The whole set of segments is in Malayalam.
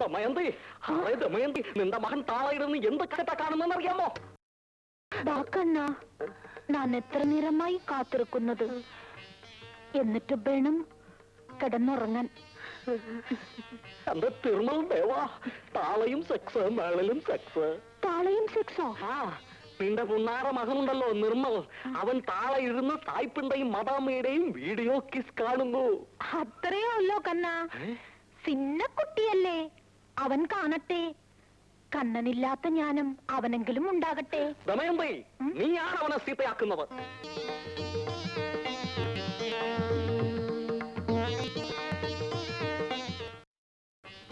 ദമയന്തി, അറേ ദമയന്തി, നിന്റെ മകൻ താളയിരുന്ന് എന്ത് കഥ കാണുന്നെന്ന് അറിയാമോ? കണ്ണ, ഞാൻ എത്ര നേരമായി കാത്തിരിക്കുന്നത്. എന്നിട്ട് വേണം കിടന്നുറങ്ങാൻ. എന്റെ തിരുമൽ ദേവാ, താളയും സെക്സ്, മേളിലും സെക്സ്. താളയും സെക്സോ? ആ, നിന്റെ പുന്നാറ മകനുണ്ടല്ലോ നിർമ്മൽ, അവൻ താള ഇരുന്ന് സായിപ്പിന്റെയും മദാമ്മയുടെയും വീഡിയോ കിസ് കാണുന്നു. അത്രയോ ഉള്ളോ കണ്ണ? സിന്ന കുട്ടിയല്ലേ, അവൻ കാണട്ടെ. കണ്ണനില്ലാത്ത ജ്ഞാനം അവനെങ്കിലും ഉണ്ടാകട്ടെ. ദമയന്തി, നീയാണ് അവനെ സീതയാക്കുന്നത്.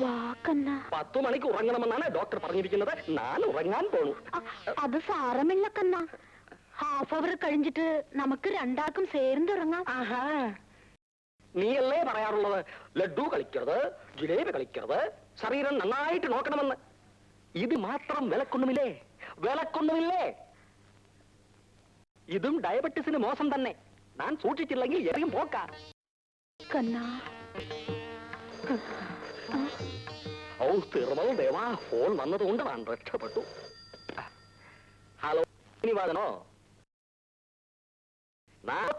വാ കണ്ണ. 10 മണിക്ക് ഉറങ്ങണമെന്നാണ് ഡോക്ടർ പറഞ്ഞിരിക്കുന്നത്. ഞാൻ ഉറങ്ങാൻ പോണു. അത് സാരമില്ല കണ്ണ, ഹാഫ് അവർ കഴിഞ്ഞിട്ട് നമുക്ക് രണ്ടാൾക്കും ചേർന്നുറങ്ങാം. നീയല്ലേ പറയാറുള്ളത് ലഡ്ഡു കളിക്കരുത്, ജിലേബി കളിക്കരുത്, ശരീരം നന്നായിട്ട് നോക്കണമെന്ന്. ഇത് മാത്രം വിലക്കൊന്നുമില്ലേ? വിലക്കൊന്നുമില്ലേ? ഇതും ഡയബറ്റീസിന് മോശം തന്നെ. ഞാൻ സൂക്ഷിച്ചില്ലെങ്കിൽ എറിയും പോക്കാ. കണ്ണാ, ഓ തിരുമൽ ദേവാ, ഫോൺ വന്നതുകൊണ്ട് ഞാൻ രക്ഷപ്പെട്ടു. ഹലോ, ഇനി വാദനോ?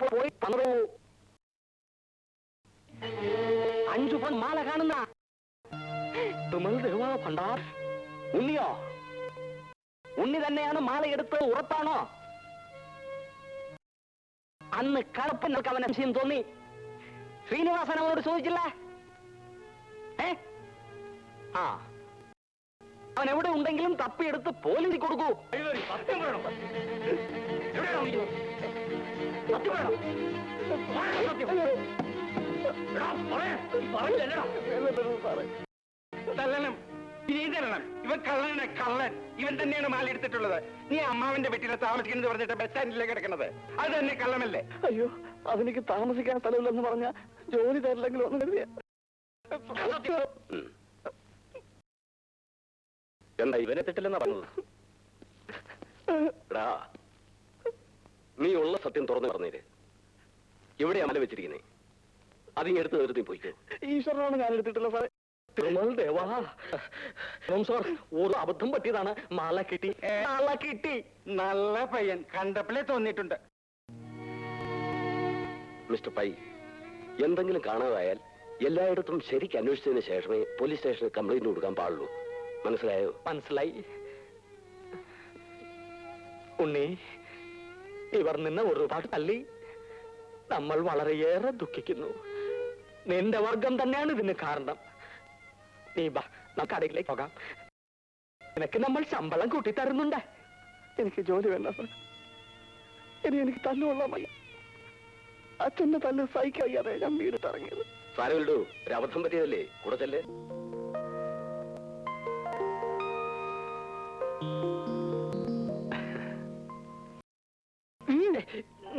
പോയി 5 പൺ മാല കാണുന്ന തിരുമൽ ദേവാ ഭണ്ഡാർ. ഉണ്ണിയോ? ഉണ്ണി തന്നെയാണ് മാല എടുത്ത് ഉറപ്പാണോ? അന്ന് കളപ്പങ്ങൾക്ക് അവൻ സംശയം തോന്നി. ശ്രീനിവാസൻ അവനോട് ചോദിച്ചില്ല? ആ, അവൻ എവിടെ ഉണ്ടെങ്കിലും തപ്പിയെടുത്ത് പോലീസിൽ കൊടുക്കൂ. സത്യം വേണം. സത്യം വേണം. ഇവൻ കള്ളനാണ്, കള്ളൻ. ഇവൻ തന്നെയാണ് മാല എടുത്തിട്ടുള്ളത്. നീ അമ്മാവന്റെ വീട്ടിൽ താമസിക്കുന്നത് പറഞ്ഞിട്ട് ബസ് സ്റ്റാൻഡിലേക്ക് കിടക്കുന്നത്, അത് തന്നെ കള്ളമല്ലേ? അയ്യോ, അതെനിക്ക് താമസിക്കാൻ സ്ഥലമില്ലെന്ന് പറഞ്ഞ ജോലി തരില്ലെങ്കിലും ഒന്ന് കരുതിയ. എന്താ ഇവനെ തെറ്റില്ലെന്നാ പറഞ്ഞത്? നീ ഉള്ള സത്യം തുറന്നു പറഞ്ഞേര്. ഇവിടെ അമല വെച്ചിരിക്കുന്നേ, അതിങ്ങെടുത്ത് നേരത്തെ പോയിക്കോ. ഈശ്വരനാണ് ഞാൻ എടുത്തിട്ടുള്ള സാറേ. തിരുമൽ ദേവാ, സാർ, ഒരു അബദ്ധം പറ്റിയതാണ്. മാല കിട്ടി, മാല കിട്ടി. നല്ല പയ്യൻ, കണ്ടപ്പോഴേ തോന്നിയിട്ടുണ്ട്. മിസ്റ്റർ പൈ, എന്തെങ്കിലും കാണാതായാൽ എല്ലായിടത്തും ശരിക്ക് അന്വേഷിച്ചതിന് ശേഷമേ പോലീസ് സ്റ്റേഷനിൽ കംപ്ലൈന്റ് കൊടുക്കാൻ പാടുള്ളൂ. മനസ്സിലായോ? മനസ്സിലായി. ഉണ്ണി, ഇവർ നിന്നെ ഒരുപാട് തല്ലി. നമ്മൾ വളരെയേറെ ദുഃഖിക്കുന്നു. നിന്റെ വർഗം തന്നെയാണ് ഇതിന് കാരണം. നീ ബാ, നമുക്ക് കടയിലേക്ക് പോകാം. നിനക്ക് നമ്മൾ ശമ്പളം കൂട്ടി തരുന്നുണ്ട്. എനിക്ക് ജോലി വേണ്ട സാർ. ഇനി എനിക്ക് തല്ലുകൊള്ളാൻ വയ്യ. അച്ഛന്റെ തല്ല് സഹിക്കയ്യാതെ ഞാൻ വീടിട്ട് ഇറങ്ങിയത്. സാരമില്ലു, ഒരു അബദ്ധം പറ്റിയതല്ലേ, കൂടെ ചെല്ലേ.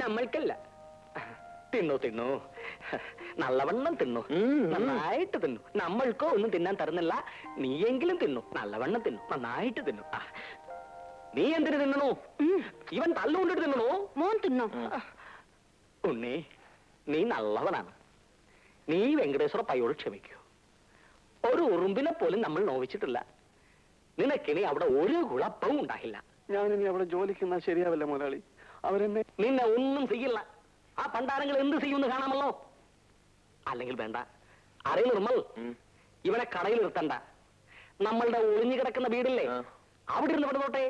നമ്മൾക്കല്ല. തിന്നു തിന്നു, നല്ലവണ്ണം തിന്നു, നന്നായിട്ട് തിന്നു. നമ്മൾക്കോ ഒന്നും തിന്നാൻ തരുന്നില്ല. നീയെങ്കിലും തിന്നു, നല്ലവണ്ണം തിന്നു, നന്നായിട്ട് തിന്നു. നീ എന്തിനു തിന്നണോ? ഇവൻ തല്ലുകൊണ്ടിട്ട് തിന്നണോ? മോൻ തിന്നോ? ഉണ്ണി, നീ നല്ലവനാണ്. നീ വെങ്കടേശ്വര പയ്യോട് ക്ഷമിക്കൂ. ഒരു ഉറുമ്പിനെ പോലും നമ്മൾ നോവിച്ചിട്ടില്ല. നിനക്കിനി അവിടെ ഒരു കുഴപ്പവും ഉണ്ടായില്ല. ഞാനിനി അവിടെ ജോലിക്കുന്ന ശരിയാവില്ല മുതലാളി. അവരെന്നെ നിന്നെ ഒന്നും ചെയ്യില്ല. ആ പണ്ടാരങ്ങൾ എന്ത് ചെയ്യുമെന്ന് കാണാമല്ലോ. അല്ലെങ്കിൽ വേണ്ട, അറിയ നിർമ്മൽ, ഇവനെ കടയിൽ നിർത്തണ്ട. നമ്മളുടെ ഒളിഞ്ഞു കിടക്കുന്ന വീടില്ലേ, അവിടെ ഇരുന്ന് വിടുന്നോട്ടെ.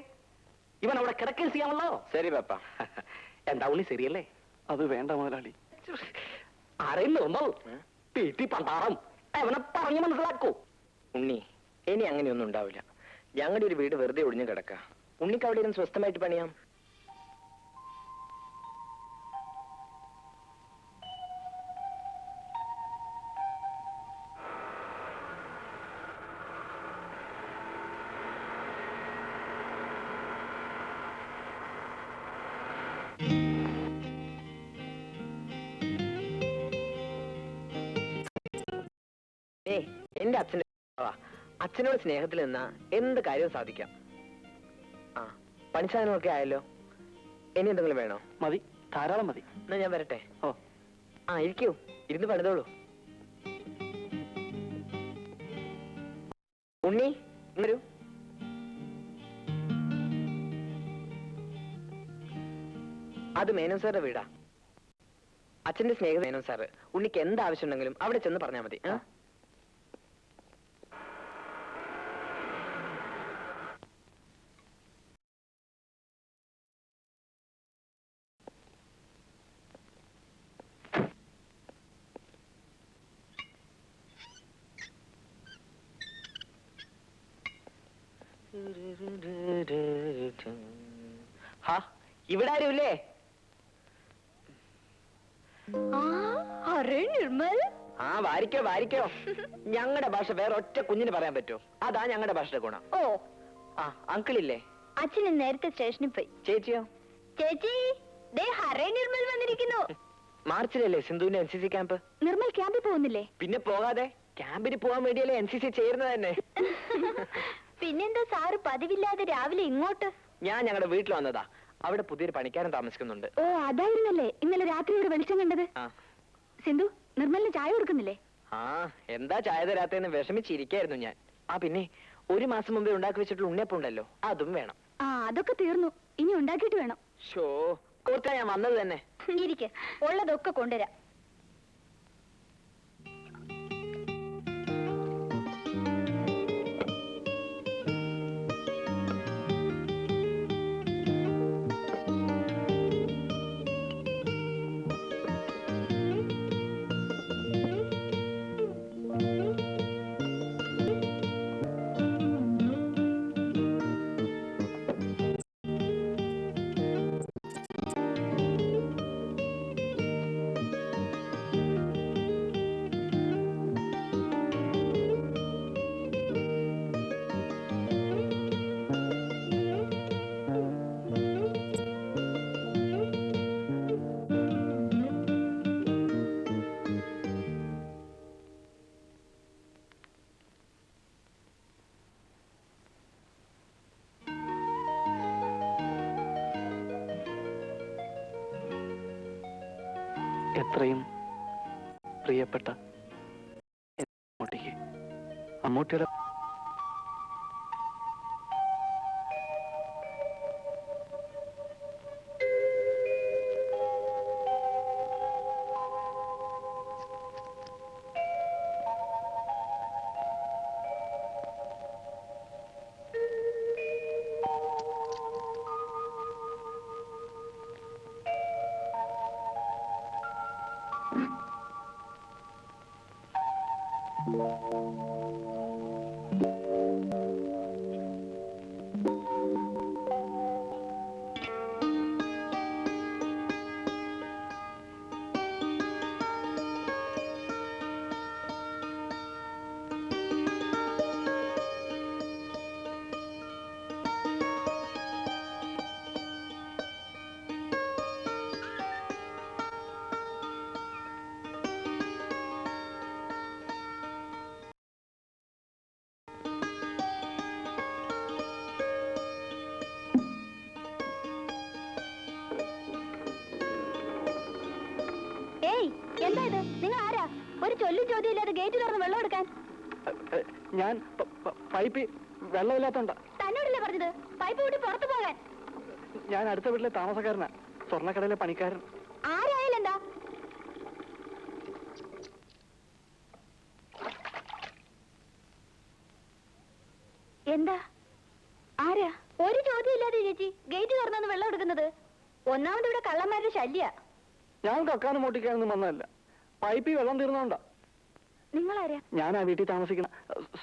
ഇവൻ അവിടെ കിടക്കുകയും ചെയ്യാമല്ലോ. ശരി പാപ്പ. എന്താ ഉണ്ണി, ശരിയല്ലേ? അത് വേണ്ട മുതലാളി. അറിയ നിർമ്മൽ, തീറ്റി പണ്ടാറം അവനെ പറഞ്ഞു മനസ്സിലാക്കൂ. ഉണ്ണി, ഇനി അങ്ങനെയൊന്നും ഉണ്ടാവില്ല. ഞങ്ങളുടെ ഒരു വീട് വെറുതെ ഒഴിഞ്ഞു കിടക്ക. ഉണ്ണിക്ക് അവിടെ ഇരുന്ന് സ്വസ്ഥമായിട്ട് പണിയാം. എന്റെ അച്ഛനോട് സ്നേഹത്തിൽ നിന്നാ എന്ത് കാര്യവും സാധിക്കാം. ആ, പണിസാധനമൊക്കെ ആയല്ലോ. ഇനി എന്തെങ്കിലും വേണോ? മതി, ധാരാളം മതി. എന്നാ ഞാൻ വരട്ടെ. ഓ, ഇരിക്കൂ, ഇരുന്ന് പണിതോളൂ. ഉണ്ണി വരൂ. അത് മേനോൻ സാറിന്റെ വീടാ. അച്ഛന്റെ സ്നേഹിത മേനോൻ സാറ്. ഉണ്ണിക്ക് എന്ത് ആവശ്യം ഉണ്ടെങ്കിലും അവിടെ ചെന്ന് പറഞ്ഞാൽ മതി. ഹാ, ഇവിടെ ആരുമില്ലേ? അരേ നിർമ്മൽ, ആ വാരിക്കോ വാരിക്കോ. ഞങ്ങളുടെ ഭാഷ വേറെ ഒറ്റ കുഞ്ഞിന് പറയാൻ പറ്റുമോ? അതാ ഞങ്ങളുടെ ഭാഷയുടെ ഗുണം. ഓ ആ അങ്കിളില്ലേ? അച്ഛൻ നേരത്തെ സ്റ്റേഷനിൽ പോയി. ചേച്ചിയോ? ചേച്ചി, ദേ ഹരേ നിർമ്മൽ വന്നിരിക്കുന്നു. മാർച്ചിലല്ലേ സിന്ധുവിന്റെ NCC ക്യാമ്പ്? നിർമ്മൽ ക്യാമ്പിൽ പോകുന്നില്ലേ? പിന്നെ പോകാതെ. ക്യാമ്പിന് പോകാൻ വേണ്ടിയല്ലേ NCC ചേരുന്നത് തന്നെ. പിന്നെന്താ സാറ് പതിവില്ലാതെ രാവിലെ ഇങ്ങോട്ട്? ഞാൻ ഞങ്ങളുടെ വീട്ടിൽ വന്നതാ. അവിടെ പുതിയൊരു പണിക്കാരൻ താമസിക്കുന്നുണ്ട്. ഓ അതായിരുന്നല്ലേ ഇന്നലെ രാത്രി ഒരു വെളിച്ചം കണ്ടത്. ആ സിന്ധു, നിർമ്മലിന് ചായ കൊടുക്കുന്നില്ലേ? ആ എന്താ ചായ തരാത്തേന്ന് വിഷമിച്ചിരിക്കായിരുന്നു ഞാൻ. ആ പിന്നെ 1 മാസം മുമ്പേ ഉണ്ടാക്കി വെച്ചിട്ടുള്ള ഉണ്ണിയപ്പം ഉണ്ടല്ലോ, അതും വേണം. ആ അതൊക്കെ തീർന്നു, ഇനി ഉണ്ടാക്കിയിട്ട് വേണം. ഷോ ഓർത്താ ഞാൻ വന്നത് തന്നെ. ഇരിക്കെ, ഉള്ളതൊക്കെ കൊണ്ടുവരാം. എത്രയും പ്രിയപ്പെട്ട അമ്മൂട്ടിക്ക്, അമ്മൂട്ടിയുടെ എന്താ ഇത്? നിങ്ങൾ ആരാ? ഒരു ചൊല്ലും ചോദ്യം ഇല്ലാതെ ഗേറ്റ് തുറന്ന് വെള്ളം എടുക്കാൻ? ഞാൻ പൈപ്പ് വെള്ളമില്ലാത്തോണ്ട. തന്നോടല്ലേ പറഞ്ഞത് പൈപ്പ് കൂട്ടി പുറത്തു പോകാൻ? ഞാൻ അടുത്ത വീട്ടിലെ താമസക്കാരനാ, സ്വർണ്ണക്കടയിലെ പണിക്കാരൻ. ആരായാലും എന്താ? എന്താ? ആരാ? ഒരു ചോദ്യം ഇല്ലാതെ ചേച്ചി ഗേറ്റ് തുറന്നു വെള്ളം എടുക്കുന്നത്? ഒന്നാമത് ഇവിടെ കള്ളന്മാരുടെ ശല്യ. ഞാൻ കക്കാനും മോട്ടിക്കാനൊന്നും വന്നതല്ല, പൈപ്പിൽ വെള്ളം തീർന്നോണ്ടാ. നിങ്ങളാരാ? ഞാൻ ആ വീട്ടിൽ താമസിക്കുന്ന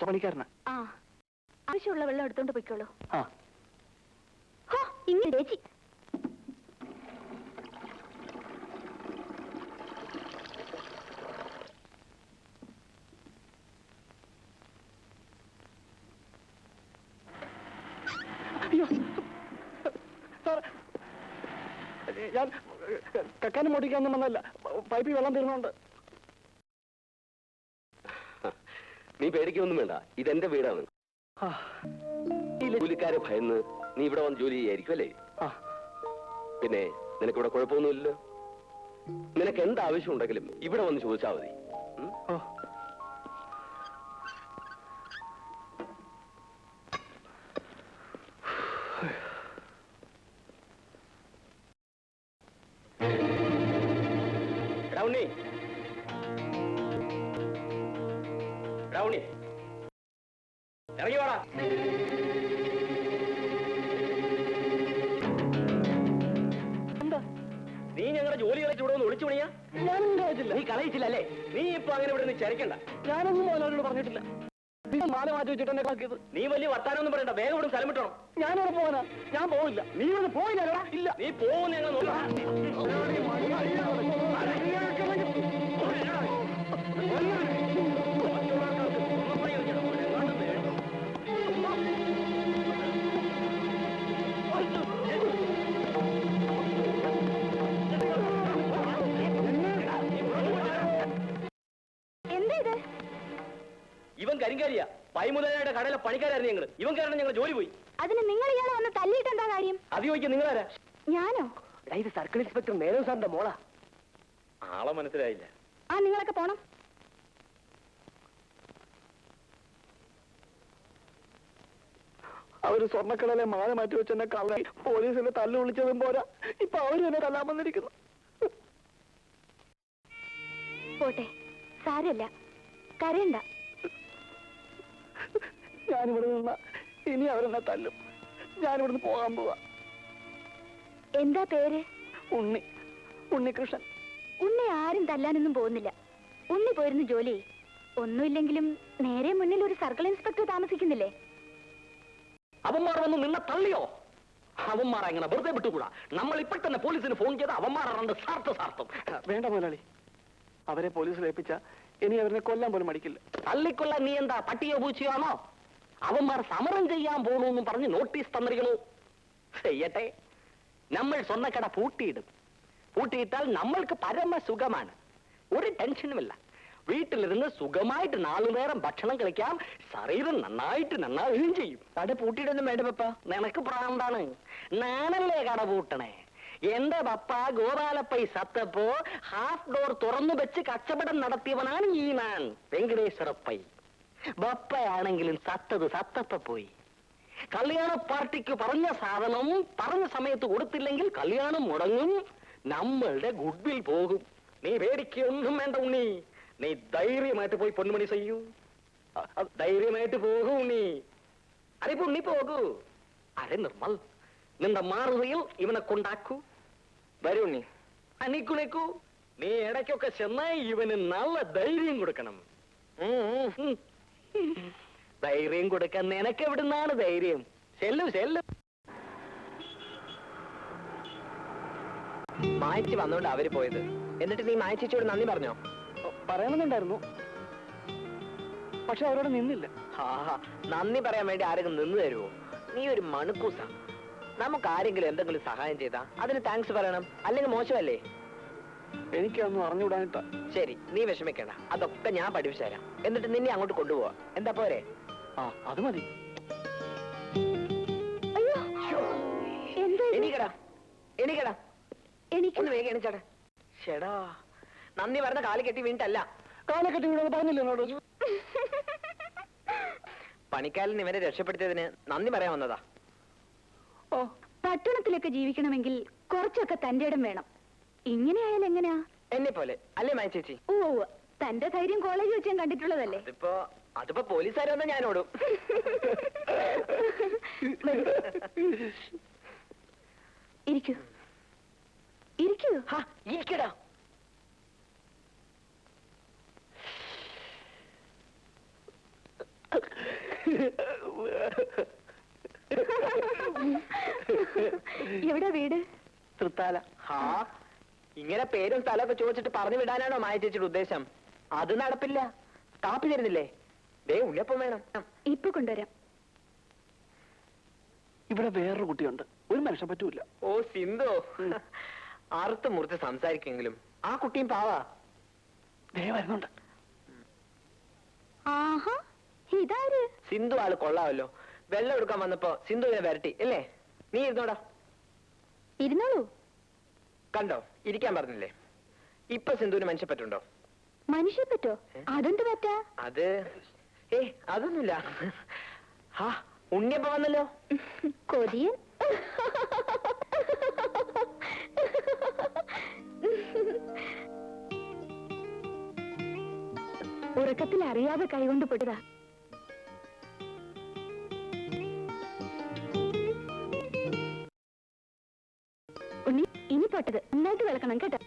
പണിക്കാരനാ. ആ, ആവശ്യമുള്ള വെള്ളം എടുത്തോണ്ട് പോയിക്കോളൂ. ആ ഇങ്ങനെ ചേച്ചി. ഞാൻ കക്കാനും മോട്ടിക്കാനൊന്നും വന്നതല്ല, പൈപ്പിൽ വെള്ളം തീർന്നോണ്ട്. നീ പേടിക്കൊന്നും വേണ്ട, ഇതെന്റെ വീടാണ്. ജോലിക്കാരെ ഭയന്ന് നീ ഇവിടെ വന്ന് ജോലി ചെയ്യായിരിക്കും അല്ലേ? പിന്നെ നിനക്കിവിടെ കുഴപ്പമൊന്നുമില്ലല്ലോ. നിനക്ക് എന്ത് ആവശ്യം ഉണ്ടെങ്കിലും ഇവിടെ വന്ന് ചോദിച്ചാൽ മതി. ഇറങ്ങി വാടാ. നീ ഞങ്ങളുടെ ജോലി കളിച്ച് ഇവിടെ ഒന്ന് ഒളിച്ചു പണിയാ? ഞാനൊന്നും കളയിച്ചില്ല. നീ കളയിച്ചില്ല അല്ലേ? നീ ഇപ്പൊ അങ്ങനെ ഇവിടെ നിന്ന് ചരിക്കണ്ട. ഞാനൊന്നും മുതലാളിയോട് പറഞ്ഞിട്ടില്ല. നിങ്ങൾ മാല മാറ്റി വെച്ചിട്ട് എന്നെ കളക്കിയത്. നീ വലിയ വർത്താനം ഒന്നും പറയണ്ട. വേഗം ഇവിടെ സ്ഥലം വിട്ടണം. ഞാനിവിടെ പോകാനാ. ഞാൻ പോവില്ല. നീ ഇവിടെ പോയില്ലടാ. ഇല്ല. നീ പോകുന്ന ഞങ്ങൾ നോക്കാം. എന്താ ഇത്? ഇവൻ കരിങ്കാരിയാ. പൈമുതലായുടെ കടയിലെ പണിക്കാരായിരുന്നു ഞങ്ങൾ. ഇവൻ കാരണം ഞങ്ങൾ ജോലി പോയി. അതിന് നിങ്ങൾ ഇയാളെ വന്ന് തല്ലിയിട്ട് എന്താ കാര്യം? അത് ചോദിക്കാൻ നിങ്ങളാരാ? ഞാനോ? ഇത് സർക്കിൾ ഇൻസ്പെക്ടർ മേനോൻ സാറിന്റെ മോളാ. ആളെ മനസ്സിലായില്ല. ആ, നിങ്ങളൊക്കെ പോണം. അവര് സ്വർണ്ണക്കടയിലെ മാല മാറ്റി വെച്ചെന്നെ കള്ളായി. പോലീസിനെ തല്ലു വിളിച്ചതും പോരാ, ഇപ്പൊ അവര് എന്നെ തല്ലാൻ വന്നിരിക്കുന്നു. പോട്ടെ, സാരമില്ല, കരയണ്ട. ഞാനിവിടെ നിന്ന ഇനി അവരെന്നെ തല്ലും. ഞാനിവിടുന്ന് പോകാൻ പോവാ. എന്താ പേര്? ഉണ്ണികൃഷ്ണൻ. ഉണ്ണി ആരും തല്ലാനൊന്നും പോകുന്നില്ല. ഉണ്ണി പോയിരുന്നു ജോലി. ഒന്നുമില്ലെങ്കിലും നേരെ മുന്നിൽ ഒരു സർക്കിൾ ഇൻസ്പെക്ടർ താമസിക്കുന്നില്ലേ? അവന്മാർ വന്ന് നിന്നെ തള്ളിയോ? അവന്മാർ എങ്ങനെ വെറുതെ വിട്ടുകൂടാ? നമ്മൾ ഇപ്പോൾ തന്നെ പോലീസിന് ഫോൺ ചെയ്ത് അവന്മാരുടെ സാർത്ഥം. വേണ്ട മുതലാളി, അവരെ പോലീസിൽ ഏൽപ്പിച്ച ഇനി അവരെ കൊല്ലാൻ പോലും മടിക്കില്ല. തള്ളിക്കൊല്ലാൻ നീ എന്താ പട്ടിയോ പൂച്ചയാണോ? അവന്മാർ സമരം ചെയ്യാൻ പോകണമെന്നും പറഞ്ഞ് നോട്ടീസ് തന്നിരിക്കണു. ചെയ്യട്ടെ, നമ്മൾ സ്വർണ്ണക്കട പൂട്ടിയിടും. പൂട്ടിയിട്ടാൽ നമ്മൾക്ക് പരമസുഖമാണ്. ഒരു ടെൻഷനുമില്ല. വീട്ടിലിരുന്ന് സുഖമായിട്ട് 4 നേരം ഭക്ഷണം കഴിക്കാം. ശരീരം നന്നാവുകയും ചെയ്യും. കട പൂട്ടിയിട്ടൊന്നും വേണ്ട പപ്പ. നിനക്ക് പ്രാന്താണ്. ഞാനല്ലേ കട പൂട്ടണേ? എന്റെ പപ്പ ഗോപാലപ്പൈ സത്തപ്പോ ഹാഫ് ഡോർ തുറന്നു വെച്ച് കച്ചവടം നടത്തിയവനാണ് ഈ ഞാൻ, വെങ്കടേശ്വരപ്പൈ. ബപ്പയാണെങ്കിലും സത്തപ്പ പോയി. കല്യാണ പാർട്ടിക്ക് പറഞ്ഞ സാധനം പറഞ്ഞ സമയത്ത് കൊടുത്തില്ലെങ്കിൽ കല്യാണം മുടങ്ങും. നമ്മളുടെ ഗുഡ്വിൽ പോകും. നീ പേടിക്കൊന്നും വേണ്ട ഉണ്ണി. നീ ധൈര്യമായിട്ട് പോയി പൊന്നുമണി ചെയ്യൂ. ധൈര്യമായിട്ട് പോകൂ ഉണ്ണി. അറിയിപ്പോ ഉണ്ണി പോകൂ. അരെ നിർമ്മൽ, നിന്റെ മാറുകയിൽ ഇവനെ കൊണ്ടാക്കൂ. വരൂ ഉണ്ണി. അനിക്കുണിക്കൂ. നീ ഇടയ്ക്കൊക്കെ ചെന്നായി ഇവന് നല്ല ധൈര്യം കൊടുക്കണം. ധൈര്യം കൊടുക്കാൻ നിനക്ക് എവിടുന്നാണ് ധൈര്യം? ചെല്ലു. മായച്ചി വന്നോണ്ട് അവര് പോയത്. എന്നിട്ട് നീ മായച്ചിയോട് നന്ദി പറഞ്ഞോ? പറയണമെന്നുണ്ടായിരുന്നു, പക്ഷെ അവരോട് നിന്നില്ല. നന്ദി പറയാൻ വേണ്ടി ആരെങ്കിലും നിന്ന് തരുമോ? നീ ഒരു മണുക്കൂസ. നമുക്ക് ആരെങ്കിലും എന്തെങ്കിലും സഹായം ചെയ്താ അതിന് താങ്ക്സ് പറയണം, അല്ലെങ്കിൽ മോശമല്ലേ? എനിക്കൊന്നും അറിഞ്ഞുകൂടാനിട്ടാ. ശരി, നീ വിഷമിക്കണ്ട. അതൊക്കെ ഞാൻ പഠിപ്പിച്ചു തരാം. എന്നിട്ട് നിന്നെ അങ്ങോട്ട് കൊണ്ടുപോവാ. എന്താ പോരെ? അത് മതി. അയ്യോ, എന്താ ഇത്? എണീക്കടാ. എനിക്ക് ഒന്ന് വേഗം എണിച്ചടാ. ചേടാ, നന്ദി പറഞ്ഞ കാല് കെട്ടി വീണിട്ടല്ല. കാലെ കെട്ടി വീണെന്ന് പറഞ്ഞില്ല എന്നോട്. പണിക്കാരൻ ഇവരെ രക്ഷപ്പെടുത്തിയതിന് നന്ദി പറയാൻ വന്നതാ. പട്ടണത്തിലൊക്കെ ജീവിക്കണമെങ്കിൽ കുറച്ചൊക്കെ തന്റെ ഇടം വേണം. ഇങ്ങനെയായാൽ എങ്ങനെയാ? എന്നെ പോലെ അല്ലേ മായ ചേച്ചി? ഓ, തന്റെ ധൈര്യം കോളേജ് വെച്ച് ഞാൻ കണ്ടിട്ടുള്ളതല്ലേ. അതിപ്പോ പോലീസുകാരെ വന്നാൽ ഞാൻ ഓടും. ഇരിക്കൂ. ഇരിക്കടാ. എവിടെ വീട്? തൃത്താല. ഇങ്ങനെ പേരും സ്ഥലമൊക്കെ ചോദിച്ചിട്ട് പറഞ്ഞു വിടാനാണോ മായ ചേച്ചിയുടെ ഉദ്ദേശം? അത് നടപ്പില്ല. കാപ്പി തരുന്നില്ലേ? ദേ ഉള്ളിയപ്പം വേണം. ഇപ്പൊ കൊണ്ടുവരാം. ഇവിടെ വേറൊരു കുട്ടിയുണ്ട്, ഒരു മനുഷ്യൻ പറ്റൂല. ഓ സിന്ധു, അറുത്ത് മുറിച്ച് സംസാരിക്കെങ്കിലും ആ കുട്ടിയും പാവാ. ദേ വരുന്നുണ്ട്. ആഹാ, ഇതാര്? സിന്ധു ആള് കൊള്ളാമല്ലോ. വെള്ളം എടുക്കാൻ വന്നപ്പോ സിന്ധുവിനെ വരട്ടി അല്ലേ? നീ ഇരുന്നോടാ. ഇരുന്നോളൂ. കണ്ടോ, ഇരിക്കാൻ പറഞ്ഞില്ലേ? ഇപ്പൊ സിന്ധുവിന് മനുഷ്യപ്പറ്റുണ്ടോ? മനുഷ്യപ്പറ്റോ? അതെന്ത് പറ്റാ? അത് അതൊന്നുമില്ല. ഉണ്ണിയപ്പ വന്നല്ലോ. കൊതിയൻ. ഉറക്കത്തിൽ അറിയാതെ കൈകൊണ്ട് പെട്ടതാ. തൊട്ടത് നന്നായിട്ട് വിളക്കണം കേട്ടോ.